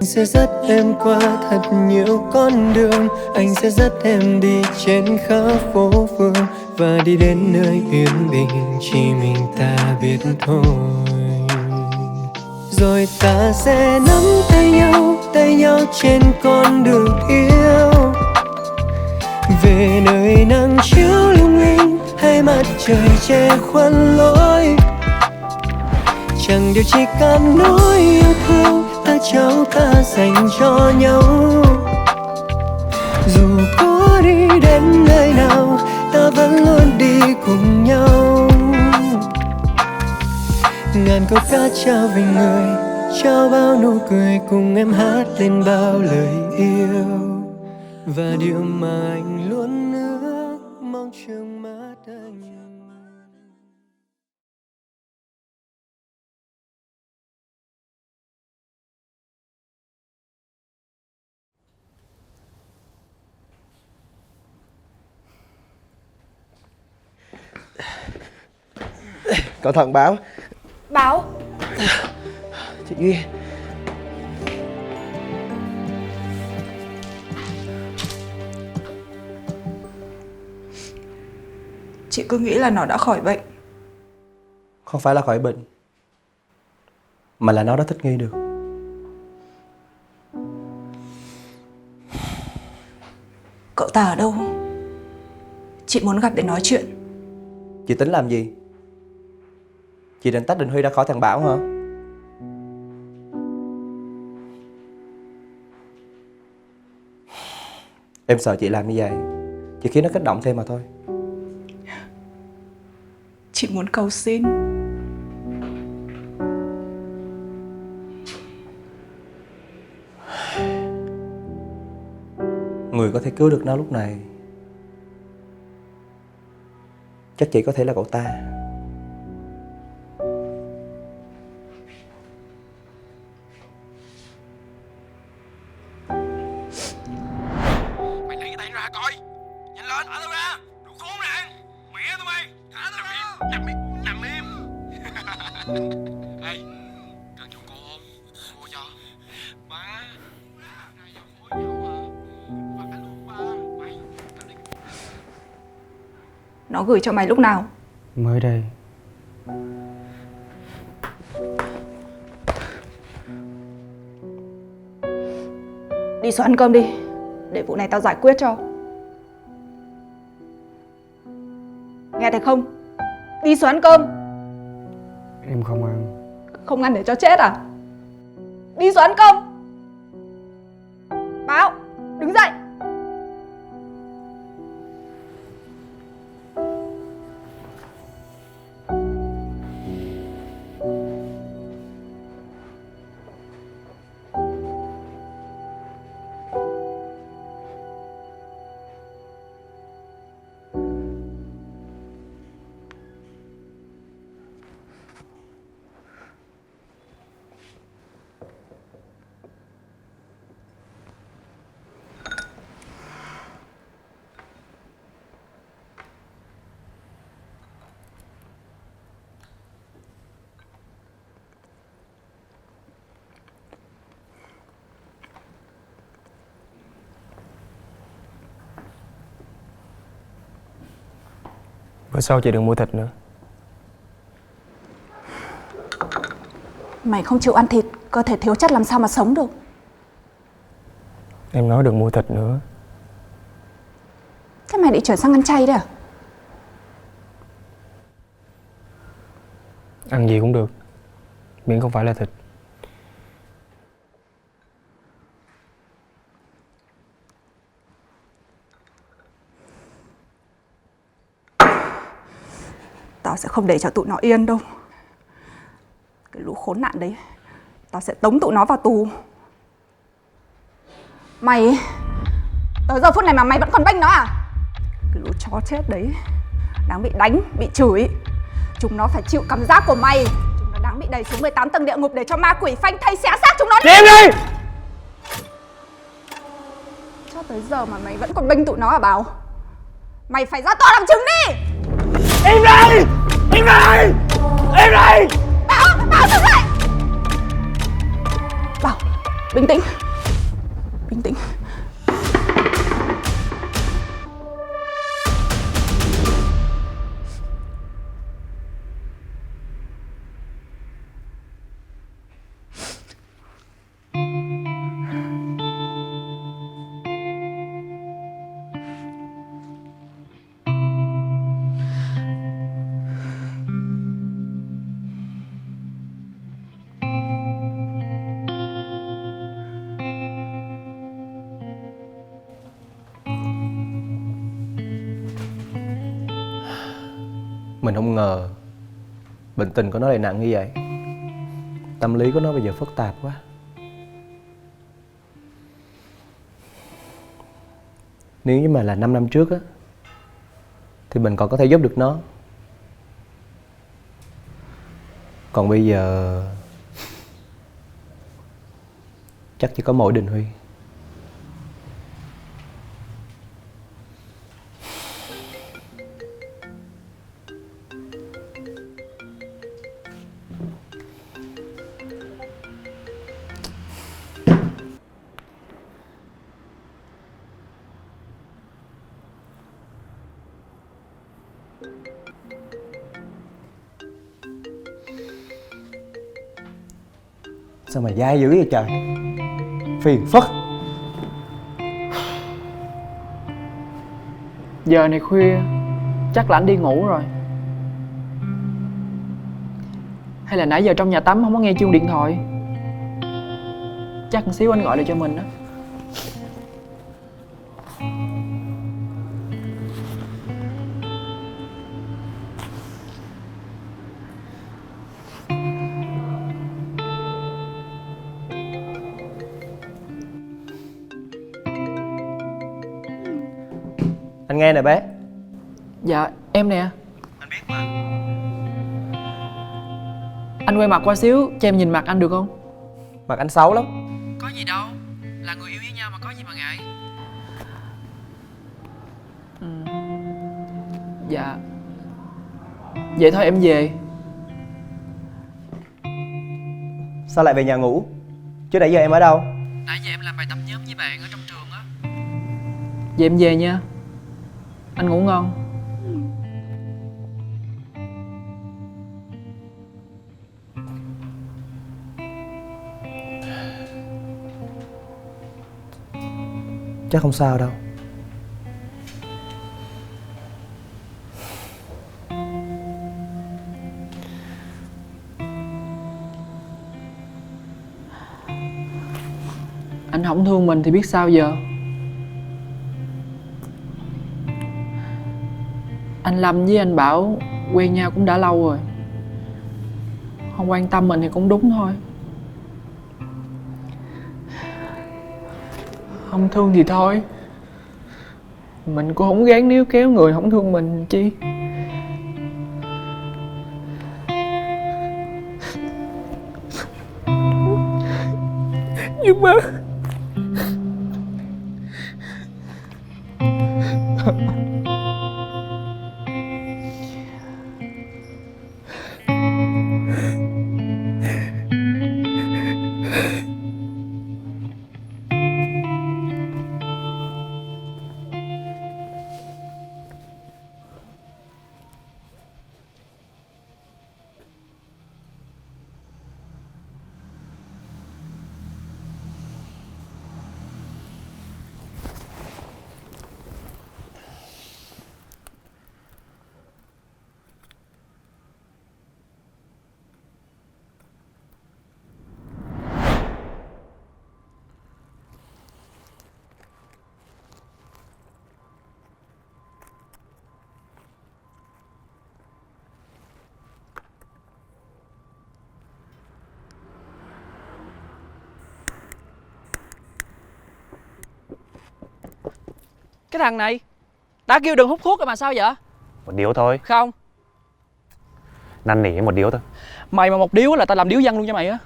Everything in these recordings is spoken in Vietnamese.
Anh sẽ dắt em qua thật nhiều con đường, anh sẽ dắt em đi trên khắp phố phường, và đi đến nơi yên bình chỉ mình ta biết thôi. Rồi ta sẽ nắm tay nhau trên con đường yêu, về nơi nắng chiếu lung linh hay mặt trời che khuất lối. Chẳng điều chỉ cần nỗi yêu thương ta trao ta dành cho nhau. Dù có đi đến nơi nào ta vẫn luôn đi cùng nhau. Ngàn câu ca trao về người, trao bao nụ cười, cùng em hát lên bao lời yêu. Và điều mà anh luôn ước mong trước mắt anh. Cẩn thận Báo. Báo. Chị Duy. Chị cứ nghĩ là nó đã khỏi bệnh. Không phải là khỏi bệnh, mà là nó đã thích nghi được. Cậu ta ở đâu? Chị muốn gặp để nói chuyện. Chị tính làm gì? Chị định tách Đình Huy ra khỏi thằng Bảo hả? Em sợ chị làm như vậy chỉ khiến nó kích động thêm mà thôi. Chị muốn cầu xin. Người có thể cứu được nó lúc này chắc chỉ có thể là cậu ta. Mày lấy cái tay ra coi. Nhanh lên, thả tao ra. Đồ khốn nạn. Mẹ tao mày, thả tao ra. Nằm im. Ê, cần chồng cô không? Mua cho. Má, hai giờ phối nhau à. Vả luôn ba. Mày, tao đi. Nó gửi cho mày lúc nào? Mới đây. Đi xuống ăn cơm đi, để vụ này tao giải quyết cho. Nghe thấy không? Đi xuống ăn cơm. Em không ăn. Không ăn để cho chết à? Đi xuống ăn cơm. Báo, đứng dậy. Bữa sau chị đừng mua thịt nữa. Mày không chịu ăn thịt, cơ thể thiếu chất làm sao mà sống được. Em nói đừng mua thịt nữa. Thế mày định chuyển sang ăn chay đấy à? Ăn gì cũng được, miễn không phải là thịt. Tao sẽ không để cho tụi nó yên đâu. Cái lũ khốn nạn đấy, tao sẽ tống tụi nó vào tù. Mày, tới giờ phút này mà mày vẫn còn bênh nó à? Cái lũ chó chết đấy, đáng bị đánh, bị chửi. Chúng nó phải chịu cảm giác của mày. Chúng nó đáng bị đẩy xuống 18 tầng địa ngục để cho ma quỷ phanh thây xé xác chúng nó đi. Im đi! Cho tới giờ mà mày vẫn còn bênh tụi nó à Bảo? Mày phải ra tòa làm chứng đi! Im đi! Im đi! Im đi! Bảo, Bảo dừng lại! Bảo, Bình tĩnh. Bình tĩnh. Mình không ngờ bệnh tình của nó lại nặng như vậy. Tâm lý của nó bây giờ phức tạp quá. Nếu như mà là 5 năm trước á thì mình còn có thể giúp được nó. Còn bây giờ chắc chỉ có mỗi Đình Huy. Sao mà dai dữ vậy trời. Phiền phức. Giờ này khuya chắc là anh đi ngủ rồi. Hay là nãy giờ trong nhà tắm không có nghe chuông điện thoại? Chắc một xíu anh gọi lại cho mình đó. Anh nghe nè bé. Dạ em nè. Anh biết mà. Anh quay mặt qua xíu cho em nhìn mặt anh được không? Mặt anh xấu lắm. Có gì đâu, là người yêu với nhau mà có gì mà ngại. Dạ. Vậy thôi em về. Sao lại về nhà ngủ? Chứ nãy giờ em ở đâu? Nãy giờ em làm bài tập nhóm với bạn ở trong trường á. Vậy em về nha. Anh ngủ ngon. Chắc không sao đâu. Anh không thương mình thì biết sao giờ. Anh Lâm với anh Bảo quen nhau cũng đã lâu rồi. Không quan tâm mình thì cũng đúng thôi. Không thương thì thôi. Mình cũng không gán níu kéo người không thương mình chi. Nhưng mà cái thằng này đã kêu đừng hút thuốc rồi mà sao vậy? Một điếu thôi, Không, năn nỉ một điếu thôi. mày mà một điếu là tao làm điếu dân luôn cho mày á.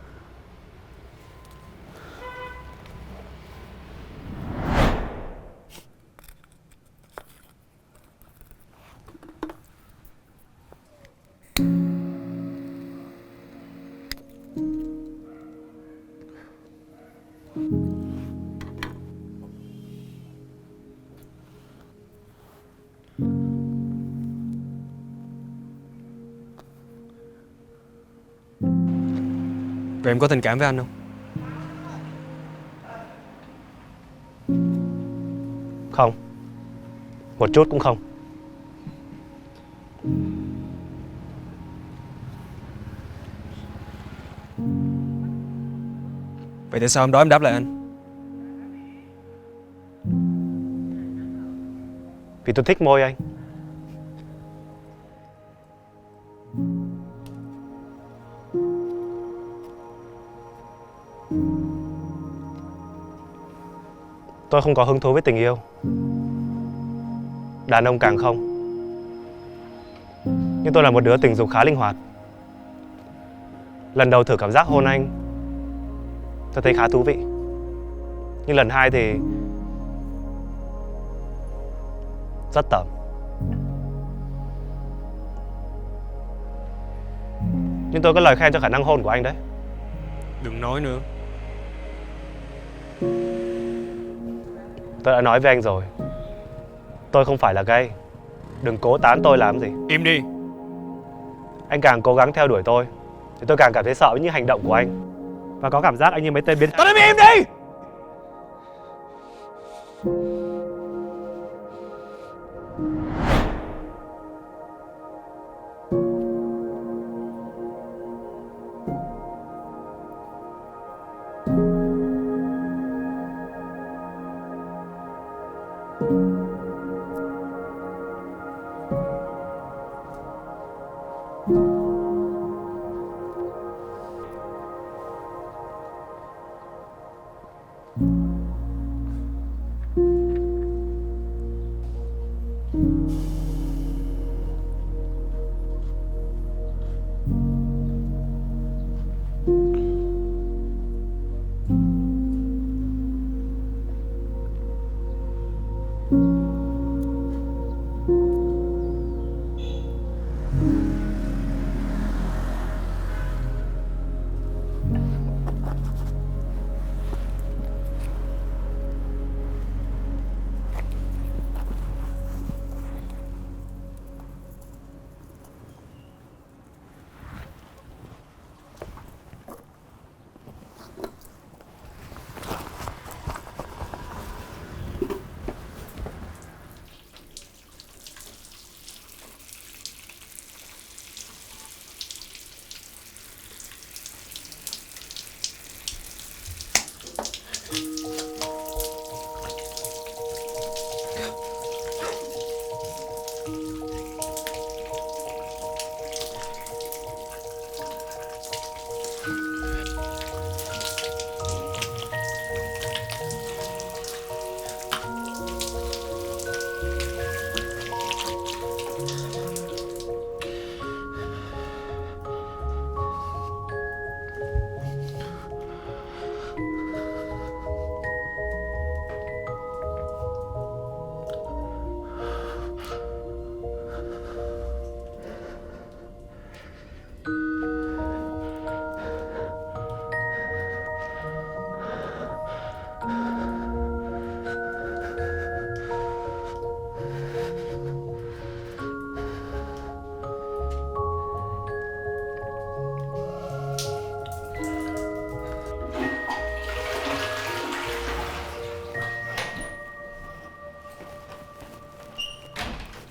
Vậy em có tình cảm với anh không? Không. Một chút cũng không. Vậy tại sao hôm đó em đáp lại anh? Vì tôi thích môi anh. Tôi không có hứng thú với tình yêu. Đàn ông càng không. Nhưng tôi là một đứa tình dục khá linh hoạt. Lần đầu thử cảm giác hôn anh, tôi thấy khá thú vị. Nhưng lần hai thì rất tởm. Nhưng tôi có lời khen cho khả năng hôn của anh đấy. Đừng nói nữa. Tôi đã nói với anh rồi, tôi không phải là gay. Đừng cố tán tôi làm gì. Im đi. Anh càng cố gắng theo đuổi tôi thì tôi càng cảm thấy sợ với những hành động của anh. Và có cảm giác anh như mấy tên biến thái. Tao nói mày im đi.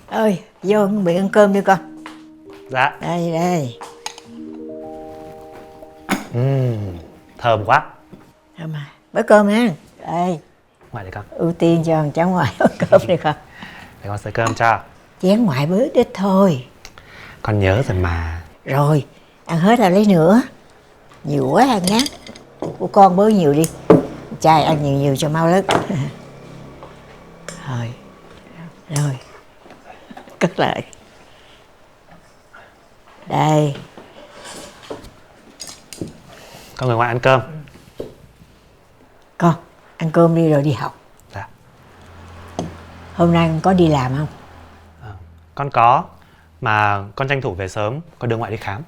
Ơi, vô miệng ăn cơm đi con. Dạ. Đây, đây. Thơm quá. Thôi mà, bữa cơm ha. Đây, Ngoại để con. ưu tiên cho thằng cháu ngoại ăn cơm đi con. Để con xới cơm cho. Chén ngoại bữa ít thôi. Con nhớ rồi mà. Rồi, ăn hết là lấy nữa. Nhiều quá ăn ngán. Của con bớt nhiều đi. Trai ăn nhiều nhiều cho mau lớn. Rồi, rồi. Cất lại. Đây. Con người ngoại ăn cơm. Con, ăn cơm đi rồi đi học. Dạ. Hôm nay con có đi làm không? Con có. Mà con tranh thủ về sớm, con đưa ngoại đi khám.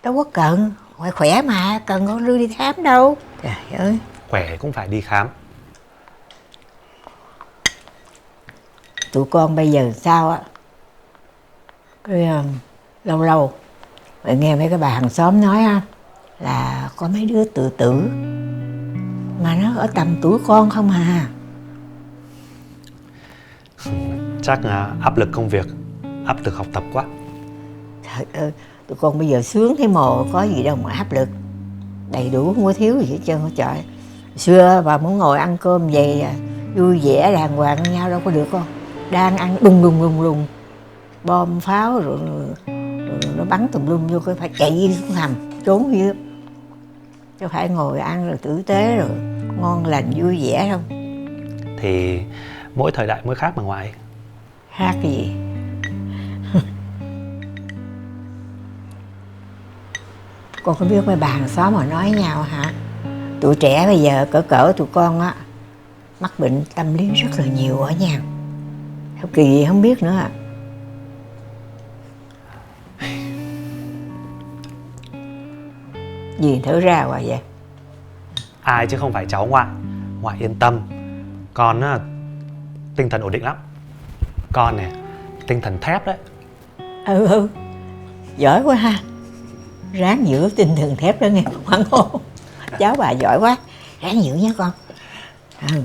Đâu có cần, ngoại khỏe mà, cần con đưa đi khám đâu. Trời ơi. Khỏe cũng phải đi khám. Tụi con bây giờ sao á? Cái lâu lâu mẹ nghe mấy cái bà hàng xóm nói á, là có mấy đứa tự tử mà nó ở tầm tuổi con không à. Chắc là áp lực công việc, áp lực học tập quá. Trời ơi, tụi con bây giờ sướng thấy mồ, có gì đâu mà áp lực. Đầy đủ, không có thiếu gì hết trơn á trời. Xưa bà muốn ngồi ăn cơm vậy vui vẻ đàng hoàng với nhau đâu có được con. Đang ăn đùng đùng đùng đùng, bom pháo rồi nó bắn tùm lum vô, cái phải chạy xuống hầm trốn dưới, chứ phải ngồi ăn rồi tử tế rồi ngon lành vui vẻ không. Thì mỗi thời đại mỗi khác mà ngoại. Hát cái gì? Con có biết mấy bà hàng xóm mà nói nhau hả? Tụi trẻ bây giờ cỡ tụi con á mắc bệnh tâm lý rất là nhiều ở nhà. Sao kỳ gì không biết nữa à. Gì thở ra hoài vậy? Ai chứ không phải cháu ngoại. Ngoại yên tâm. Con á, tinh thần ổn định lắm. Con này, tinh thần thép đấy. Ừ, giỏi quá ha. Ráng giữ tinh thần thép đó nghe Hoàng Hôn. Cháu bà giỏi quá, ráng giữ nha con. Ừ.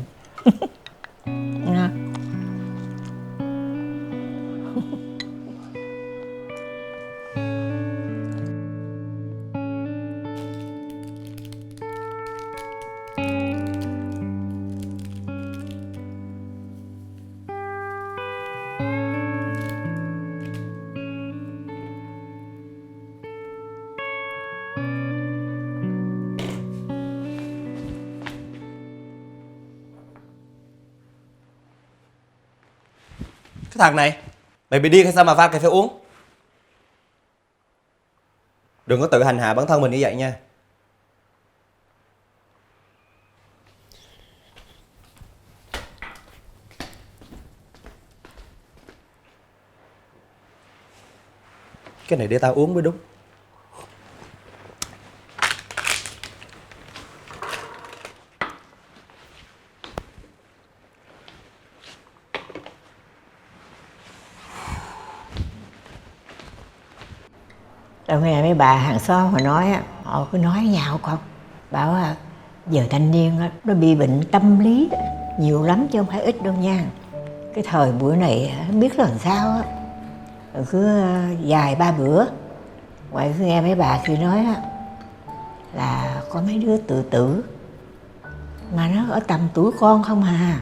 Cái thằng này, mày bị điên hay sao mà pha cà phê uống? Đừng có tự hành hạ bản thân mình như vậy nha. Cái này để tao uống mới đúng. Tao nghe mấy bà hàng xóm mà nói á, họ cứ nói nhau con. Bảo à, giờ thanh niên á, nó bị bệnh tâm lý nhiều lắm chứ không phải ít đâu nha. Cái thời bữa này không biết là làm sao á. Rồi cứ vài ba bữa ngoại cứ nghe mấy bà kia nói á, là có mấy đứa tự tử mà nó ở tầm tuổi con không à.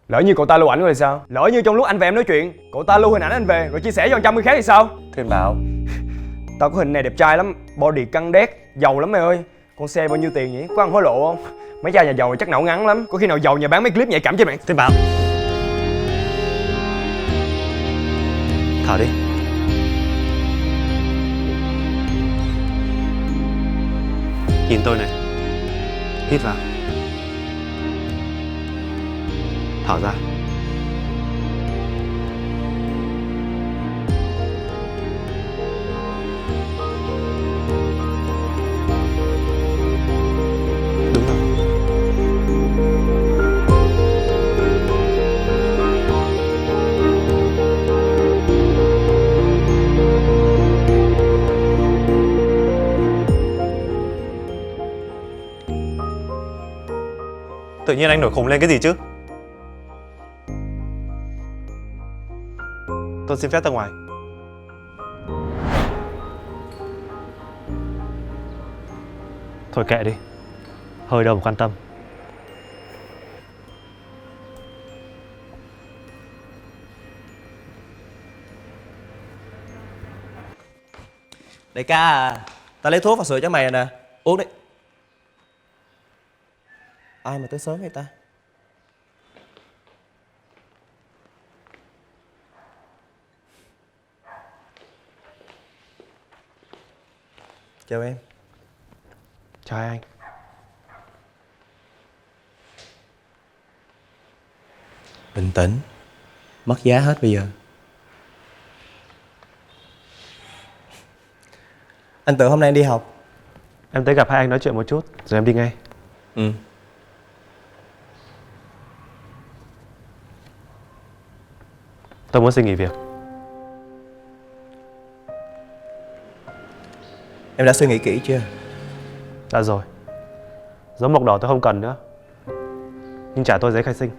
Lỡ như cậu ta lưu ảnh rồi thì sao? Lỡ như trong lúc anh và em nói chuyện, cậu ta lưu hình ảnh anh về rồi chia sẻ cho 100 người khác thì sao? Thiên Bảo, Tao có hình này đẹp trai lắm, body căng đét, giàu lắm mày ơi. Con xe bao nhiêu tiền vậy? Có ăn hối lộ không? Mấy cha nhà giàu này chắc não ngắn lắm. Có khi nào giàu nhà bán mấy clip nhạy cảm trên mạng? Thiên Bảo, thở đi. Nhìn tôi này. Hít vào. Thở ra. Đúng rồi. Tự nhiên anh nổi khùng lên cái gì chứ? Tôi xin phép ra ngoài. Thôi kệ đi. Hơi đâu mà quan tâm. đại ca à, tao lấy thuốc và sữa cho mày nè. Uống đi. Ai mà tới sớm vậy ta? Chào em. Chào anh. Bình tĩnh. Mất giá hết bây giờ. Anh tưởng hôm nay anh đi học. Em tới gặp hai anh nói chuyện một chút rồi em đi ngay. Ừ. Tôi muốn xin nghỉ việc. Em đã suy nghĩ kỹ chưa? Đã rồi. Dấu mộc đỏ tôi không cần nữa, nhưng trả tôi giấy khai sinh.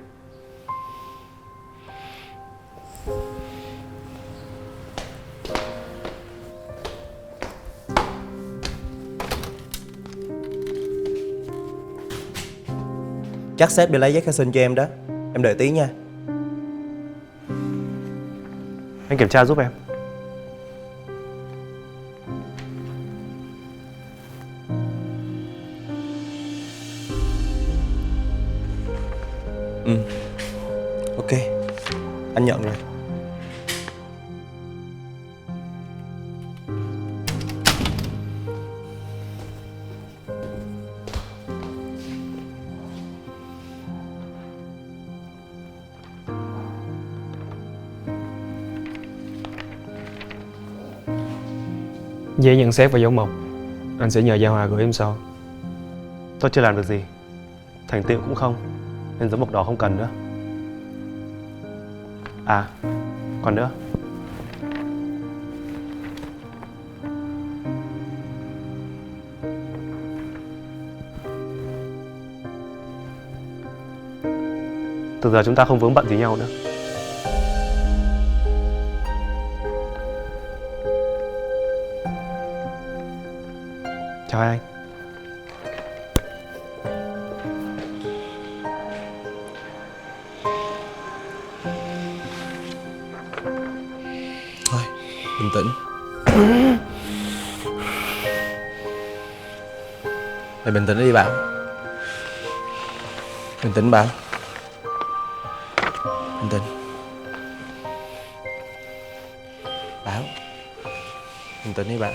Chắc sếp đi lấy giấy khai sinh cho em đó. Em đợi tí nha. Anh kiểm tra giúp em. Ok, anh nhận rồi. Giấy nhận xét và dấu mộc anh sẽ nhờ Gia Hòa gửi em sau. Tôi chưa làm được gì, thành tựu cũng không, nên dấu mộc đỏ không cần nữa. À, còn nữa. Từ giờ chúng ta không vướng bận gì nhau nữa. Chào anh. Thôi, bình tĩnh. Mày bình tĩnh đi Bảo. Bình tĩnh Bảo. Bình tĩnh. Bảo. Bình tĩnh đi Bảo.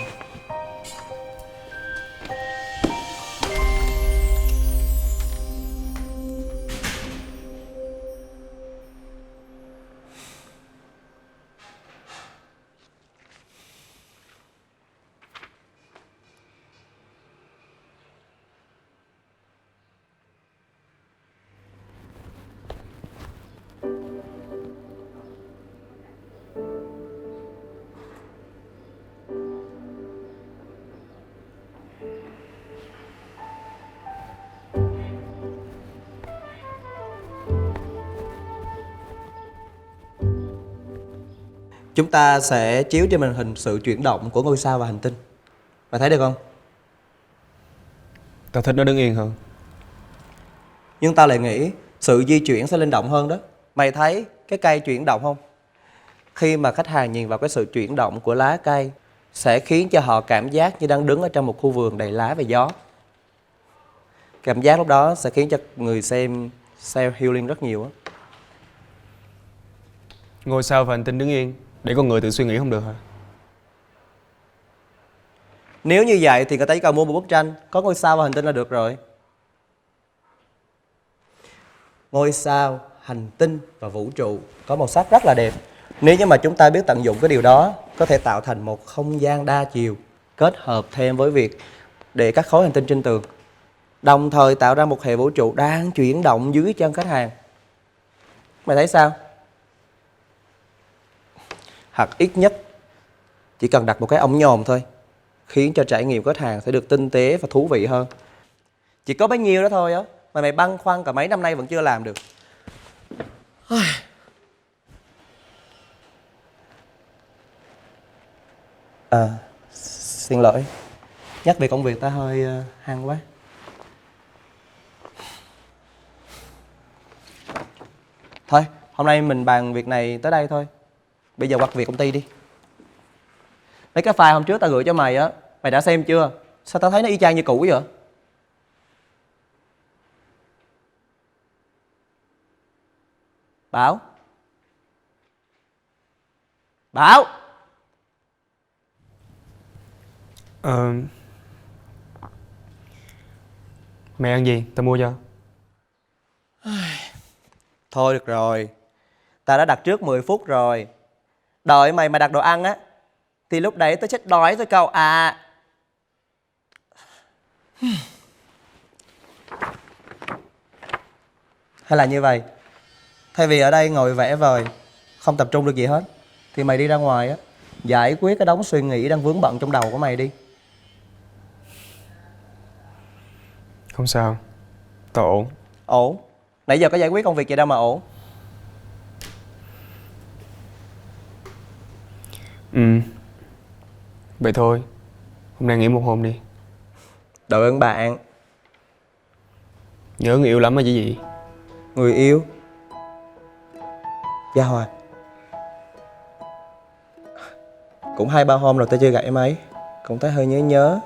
Chúng ta sẽ chiếu trên màn hình sự chuyển động của ngôi sao và hành tinh. Mày thấy được không? Tao thích nó đứng yên hơn. Nhưng tao lại nghĩ sự di chuyển sẽ linh động hơn đó. Mày thấy cái cây chuyển động không? Khi mà khách hàng nhìn vào cái sự chuyển động của lá cây sẽ khiến cho họ cảm giác như đang đứng ở trong một khu vườn đầy lá và gió. Cảm giác lúc đó sẽ khiến cho người xem self healing rất nhiều á. Ngôi sao và hành tinh đứng yên để con người tự suy nghĩ không được hả? Nếu như vậy thì người ta chỉ cần mua một bức tranh có ngôi sao và hành tinh là được rồi. Ngôi sao, hành tinh và vũ trụ có màu sắc rất là đẹp. Nếu như mà chúng ta biết tận dụng cái điều đó, có thể tạo thành một không gian đa chiều, kết hợp thêm với việc để các khối hành tinh trên tường, đồng thời tạo ra một hệ vũ trụ đang chuyển động dưới chân khách hàng. Mày thấy sao? Hoặc ít nhất chỉ cần đặt một cái ống nhòm thôi, khiến cho trải nghiệm khách hàng sẽ được tinh tế và thú vị hơn. Chỉ có bấy nhiêu đó thôi á, mà mày băn khoăn cả mấy năm nay vẫn chưa làm được. Xin lỗi, nhắc về công việc ta hơi hăng quá. Thôi, hôm nay mình bàn việc này tới đây thôi. Bây giờ quặt việc công ty đi. Mấy cái file hôm trước tao gửi cho mày á, mày đã xem chưa? Sao tao thấy nó y chang như cũ vậy? Bảo. Bảo. Mày ăn gì? Tao mua cho. Thôi được rồi, tao đã đặt trước 10 phút rồi. Đợi mày mà đặt đồ ăn á thì lúc đấy tao chết đói thôi cậu à. Hay là như vậy, thay vì ở đây ngồi vẽ vời không tập trung được gì hết, thì mày đi ra ngoài á, giải quyết cái đống suy nghĩ đang vướng bận trong đầu của mày đi. Không sao, tao ổn. Ổn? Nãy giờ có giải quyết công việc gì đâu mà ổn. Vậy thôi, hôm nay nghỉ một hôm đi. Đội ơn bạn. Nhớ người yêu lắm mà chứ gì. Người yêu? Gia Hòa, cũng 2-3 hôm rồi tao chưa gặp em ấy, cũng thấy hơi nhớ nhớ.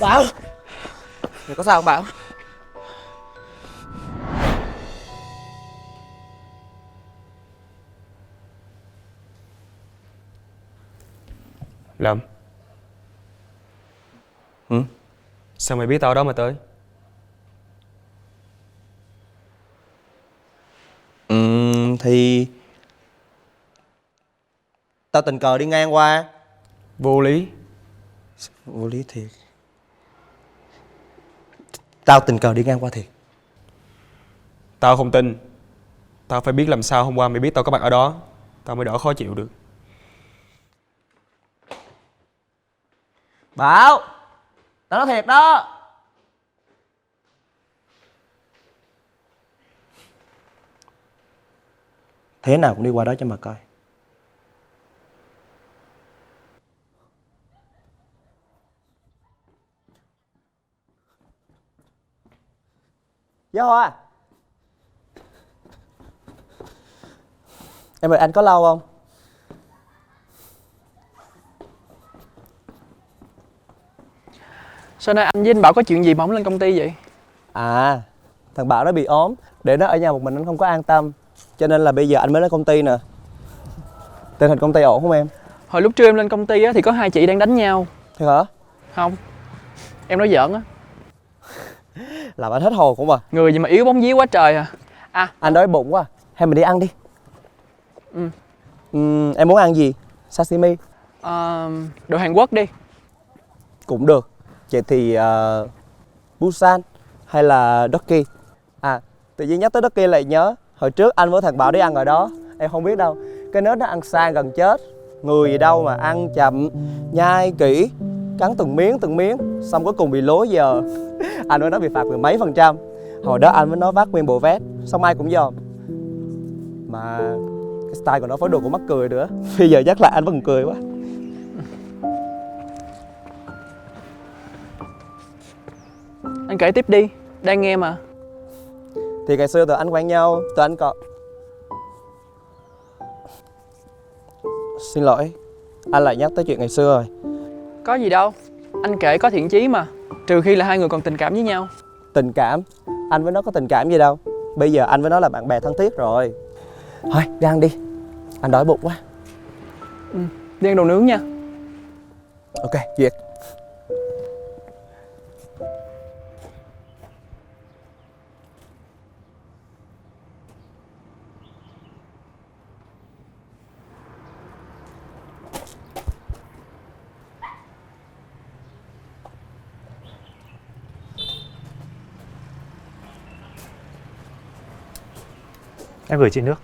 Bảo, mày có sao không Bảo? Lâm. Sao mày biết tao ở đó mà tới? Thì tao tình cờ đi ngang qua. Vô lý. Vô lý thiệt. Tao tình cờ đi ngang qua thiệt. Tao không tin. Tao phải biết làm sao hôm qua mày biết tao có mặt ở đó, tao mới đỡ khó chịu được. Bảo, tao nói thiệt đó. Thế nào cũng đi qua đó cho mà coi. Gia Hoa, em ơi, anh có lâu không? Sao nay anh với anh Bảo có chuyện gì mà không lên công ty vậy? À, thằng Bảo nó bị ốm, để nó ở nhà một mình anh không có an tâm, cho nên là bây giờ anh mới lên công ty nè. Tình hình công ty ổn không em? Hồi lúc trưa em lên công ty á, thì có hai chị đang đánh nhau. Thiệt hả? Không, em nói giỡn á. Làm anh hết hồn cũng mà. Người gì mà yếu bóng vía quá trời à. À, Anh đói bụng quá, hay mình đi ăn đi. Em muốn ăn gì? Sashimi? đồ Hàn Quốc đi. Cũng được. Vậy thì Busan hay là Doki? À, tự nhiên nhắc tới Doki lại nhớ, hồi trước anh với thằng Bảo đi ăn ở đó, em không biết đâu, cái nết nó ăn sang gần chết. Người gì đâu mà ăn chậm, nhai kỹ, cắn từng miếng, xong cuối cùng bị lố giờ. Anh với nó bị phạt 10 mấy %. Hồi đó anh với nó vác nguyên bộ vest, xong ai cũng dòm. Mà cái style của nó phối đồ cũng mắc cười nữa. Bây giờ chắc là anh vẫn cười quá. Anh kể tiếp đi, đang nghe mà. Thì ngày xưa tụi anh quen nhau, tụi anh còn... Xin lỗi, anh lại nhắc tới chuyện ngày xưa rồi. Có gì đâu, anh kể có thiện chí mà. Trừ khi là hai người còn tình cảm với nhau. Tình cảm? Anh với nó có tình cảm gì đâu. Bây giờ anh với nó là bạn bè thân thiết rồi. Thôi, đi ăn đi, anh đói bụng quá. Đi ăn đồ nướng nha. Ok, duyệt. Em gửi chị nước.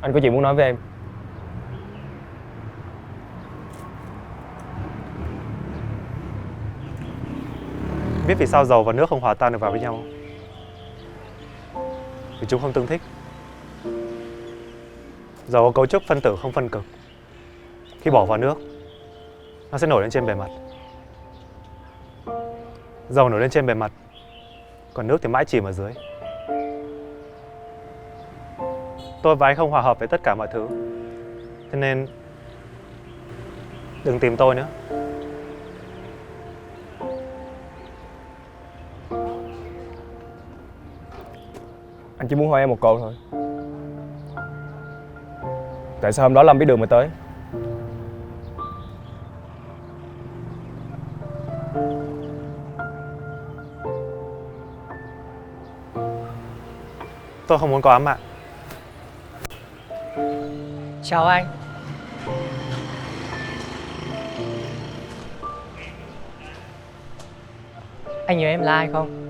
Anh có chuyện muốn nói với em. Biết vì sao dầu và nước không hòa tan được vào với nhau không? Vì chúng không tương thích. Dầu có cấu trúc phân tử không phân cực. Khi bỏ vào nước, nó sẽ nổi lên trên bề mặt. Dầu nổi lên trên bề mặt, còn nước thì mãi chìm ở dưới. Tôi và anh không hòa hợp với tất cả mọi thứ, thế nên đừng tìm tôi nữa. Anh Anh chỉ muốn hỏi em một câu thôi. Tại sao hôm đó Lâm biết đường mà tới? Tôi không muốn có ám ạ. Chào anh. Anh nhớ em là ai không?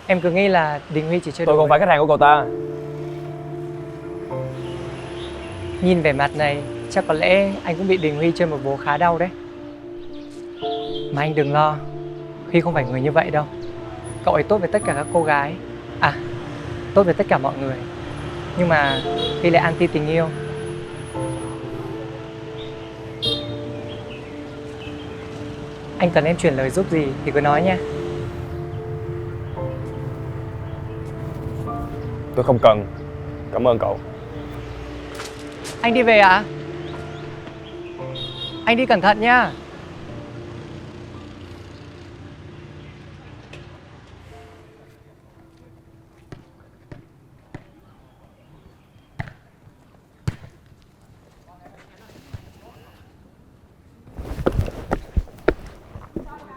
Em cứ nghĩ là Đình Huy chỉ chơi Tôi đùa. không phải khách hàng của cậu ta. Nhìn vẻ mặt này, chắc có lẽ anh cũng bị Đình Huy chơi một vố khá đau đấy. Mà anh đừng lo, Huy không phải người như vậy đâu. Cậu ấy tốt với tất cả các cô gái. À, tốt với tất cả mọi người. Nhưng mà Huy lại anti tình yêu. Anh cần em chuyển lời giúp gì thì cứ nói nha. Tôi không cần. Cảm ơn cậu. Anh đi về à? Anh đi cẩn thận nhá.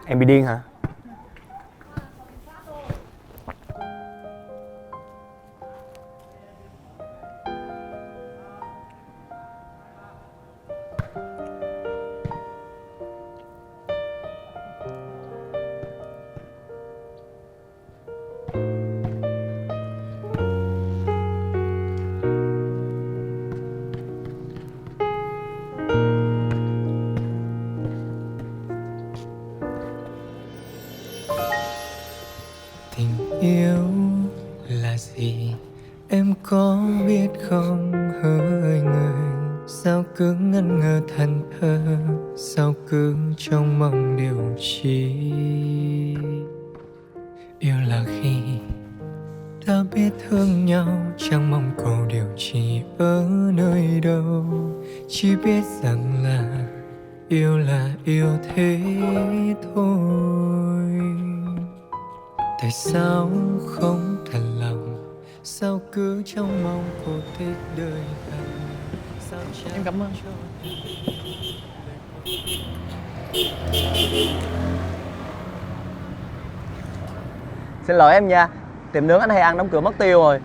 Em bị điên hả? Tình yêu là gì em có biết không hỡi người? Sao cứ ngẩn ngơ thần thơ, sao cứ trong mong điều chi? Yêu là khi ta biết thương nhau, chẳng mong cầu điều chi ở nơi đâu. Chỉ biết rằng là yêu thế thôi. Tại sao không thật lòng, sao cứ trong mong cô thích đời thật? Sao chẳng Em cảm ơn. cho Xin lỗi em nha, tiệm nướng anh hay ăn đóng cửa mất tiêu rồi.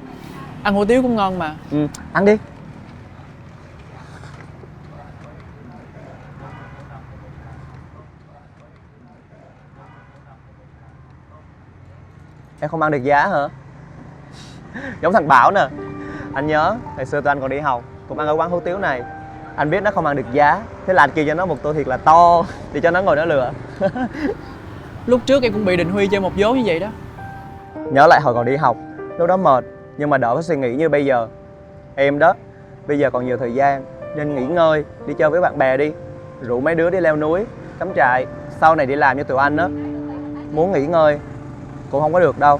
Ăn hủ tiếu cũng ngon mà. Ừ, ăn đi. Em không ăn được giá hả? Giống thằng Bảo nè. Anh nhớ, ngày xưa tụi anh còn đi học cũng ăn ở quán hủ tiếu này. Anh biết nó không ăn được giá, thế là anh kêu cho nó một tô thiệt là to để cho nó ngồi nó lựa. Lúc trước em cũng bị Đình Huy chơi một vố như vậy đó. Nhớ lại hồi còn đi học, lúc đó mệt nhưng mà đỡ phải suy nghĩ như bây giờ. Em đó, bây giờ còn nhiều thời gian nên nghỉ ngơi, đi chơi với bạn bè đi. Rủ mấy đứa đi leo núi, cắm trại. Sau này đi làm như tụi anh đó, muốn nghỉ ngơi cũng không có được đâu.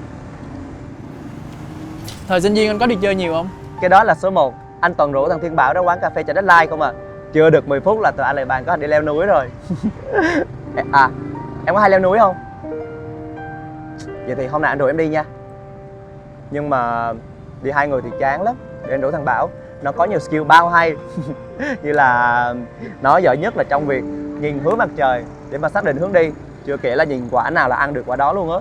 Thời sinh viên anh có đi chơi nhiều không? Cái đó là số 1. Anh toàn rủ thằng Thiên Bảo ra quán cà phê cho deadline không à. Chưa được 10 phút là tụi anh lại bàn có anh đi leo núi rồi. À, em có hay leo núi không? Vậy thì hôm nay anh rủ em đi nha. Nhưng mà đi 2 người thì chán lắm. Để anh rủ thằng Bảo, nó có nhiều skill bao hay. Như là nó giỏi nhất là trong việc nhìn hướng mặt trời để mà xác định hướng đi. Chưa kể là nhìn quả nào là ăn được quả đó luôn á.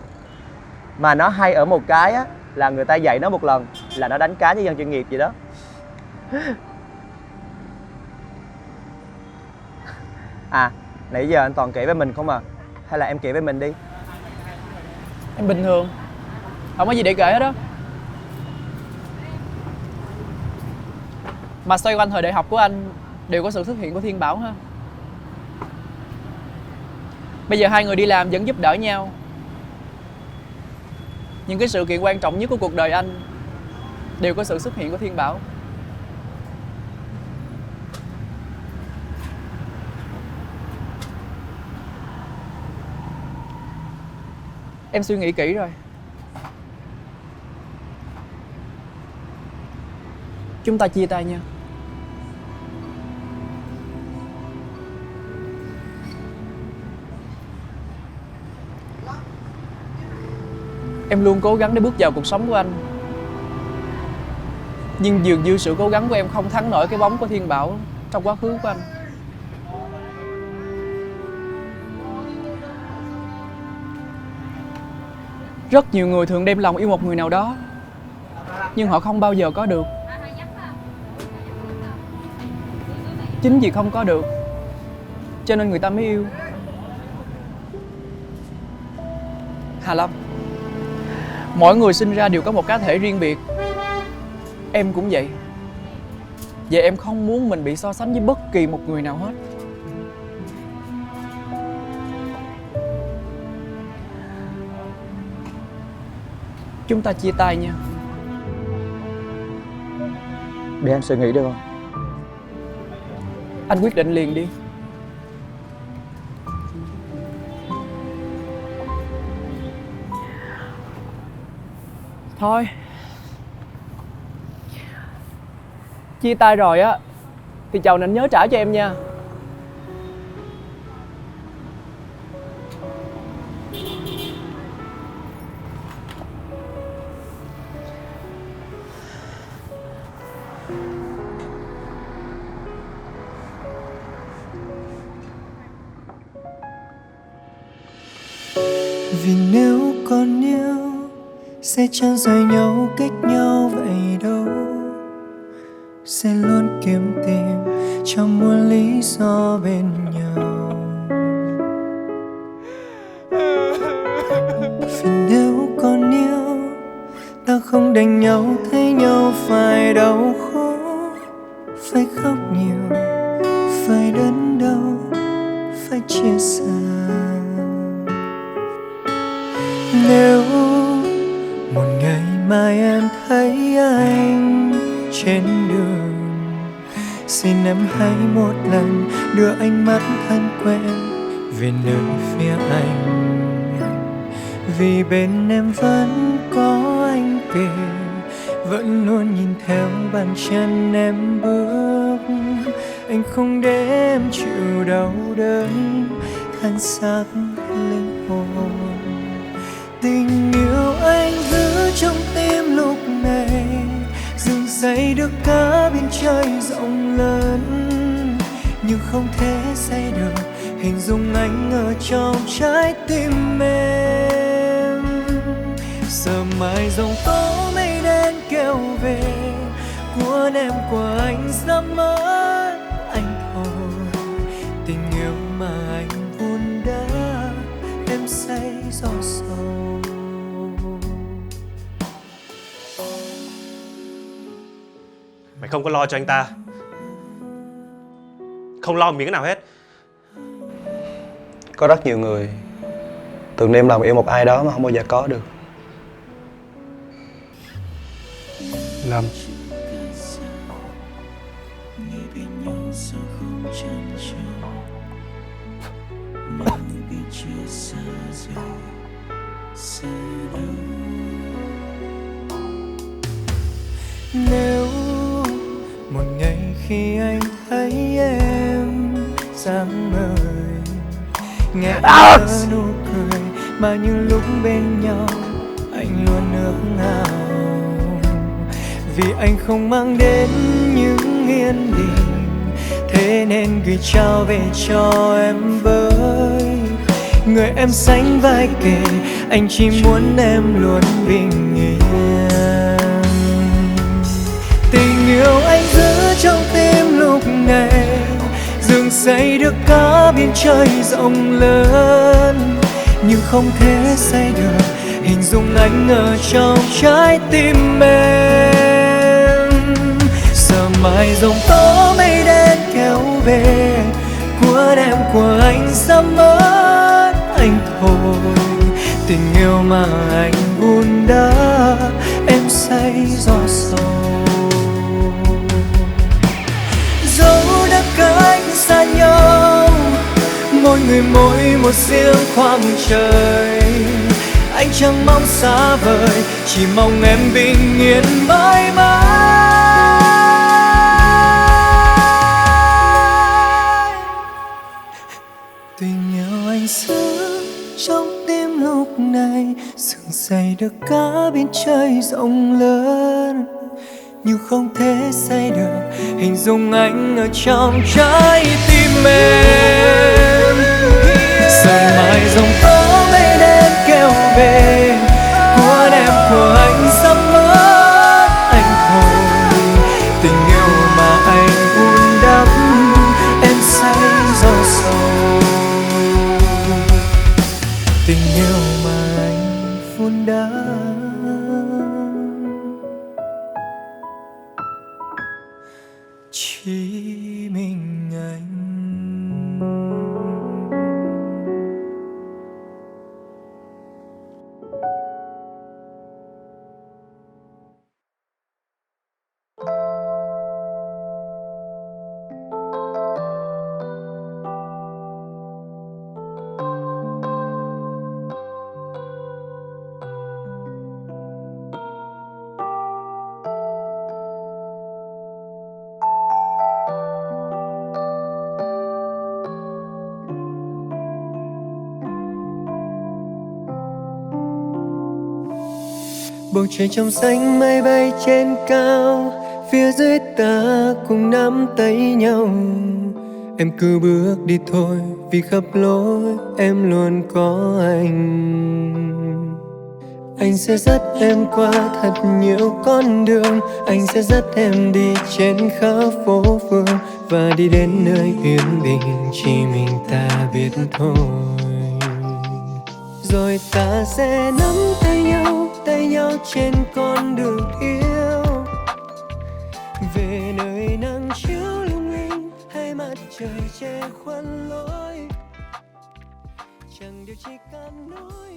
Mà nó hay ở một cái á, là người ta dạy nó một lần là nó đánh cá như dân chuyên nghiệp vậy đó. À, nãy giờ anh toàn kể với mình không à? Hay là em kể với mình đi? Em bình thường, không có gì để kể hết đó. Mà xoay quanh thời đại học của anh đều có sự xuất hiện của Thiên Bảo ha. Bây giờ hai người đi làm vẫn giúp đỡ nhau. Những cái sự kiện quan trọng nhất của cuộc đời anh đều có sự xuất hiện của Thiên Bảo. Em suy nghĩ kỹ rồi. Chúng ta chia tay nha. Em luôn cố gắng để bước vào cuộc sống của anh, nhưng dường như sự cố gắng của em không thắng nổi cái bóng của Thiên Bảo trong quá khứ của anh. Rất nhiều người thường đem lòng yêu một người nào đó, nhưng họ không bao giờ có được. Chính vì không có được cho nên người ta mới yêu. Hà Lâm, mỗi người sinh ra đều có một cá thể riêng biệt. Em cũng vậy. Vậy em không muốn mình bị so sánh với bất kỳ một người nào hết. Chúng ta chia tay nha. Để anh suy nghĩ được không? Anh quyết định liền đi. Thôi, chia tay rồi á thì chầu này anh nhớ trả cho em nha. Vì nếu còn yêu sẽ chẳng rời nhau cách nhau vậy đâu, sẽ luôn kiếm tìm cho muôn lý do bên nhau. Vì nếu còn yêu ta không đành nhau, thấy nhau phải đau khổ, phải khóc nhiều, phải đớn đau, phải chia xa. Nếu một ngày mai em thấy anh trên đường, xin em hãy một lần đưa ánh mắt thân quen về nơi phía anh. Vì bên em vẫn có anh kề, vẫn luôn nhìn theo bàn chân em bước. Anh không để em chịu đau đớn, than xác linh hồn. Tình yêu anh giữ trong tim lúc này, dừng xây được cả biển trời rộng lớn, nhưng không thể xây được hình dung anh ở trong trái tim em. Giờ mai giông tố mây đen kéo về, cuốn em của anh ra mất anh thôi. Tình yêu mà anh vun đắp em say gió sầu. Mày không có lo cho anh ta, không lo miếng nào hết. Có rất nhiều người từng đem lòng yêu một ai đó mà không bao giờ có được. Lâm, Nếu một ngày khi anh thấy em sáng ngời, nghe nở nụ cười mà những lúc bên nhau anh luôn ước ao. Vì anh không mang đến những yên bình, thế nên gửi trao về cho em với người em sánh vai kề. Anh chỉ muốn em luôn bình yên. Tình yêu anh giữ trong tim lúc này, dừng xây được cả biển trời rộng lớn, nhưng không thể xây được hình dung anh ở trong trái tim em. Giờ mai giông tố mây đen kéo về, cuốn em của anh ra mất anh thôi. Tình yêu mà anh vun đắp em say gió sầu. Dẫu đã cách xa nhau, mỗi người mỗi một riêng khoảng trời, anh chẳng mong xa vời, chỉ mong em bình yên mãi mãi. Tình yêu anh giữ trong tim lúc này, dựng xây say được cả biển trời rộng lớn, nhưng không thể say được hình dung anh ở trong trái tim em. Sợi mai dòng tố mây đen kéo về, cuốn em của anh sắp mất anh thôi. Tình yêu mà anh vun đắp em say gió sầu. Tình yêu mà anh vun đắp chỉ mình anh. Bầu trời trong xanh mây bay trên cao, phía dưới ta cùng nắm tay nhau. Em cứ bước đi thôi, vì khắp lối em luôn có anh. Anh sẽ dắt em qua thật nhiều con đường, anh sẽ dắt em đi trên khắp phố phường, và đi đến nơi yên bình chỉ mình ta biết thôi. Rồi ta sẽ nắm tay nhau trên con đường yêu, về nơi nắng chiếu lung linh hay mặt trời che khuất lối. Chẳng điều chỉ cam nỗi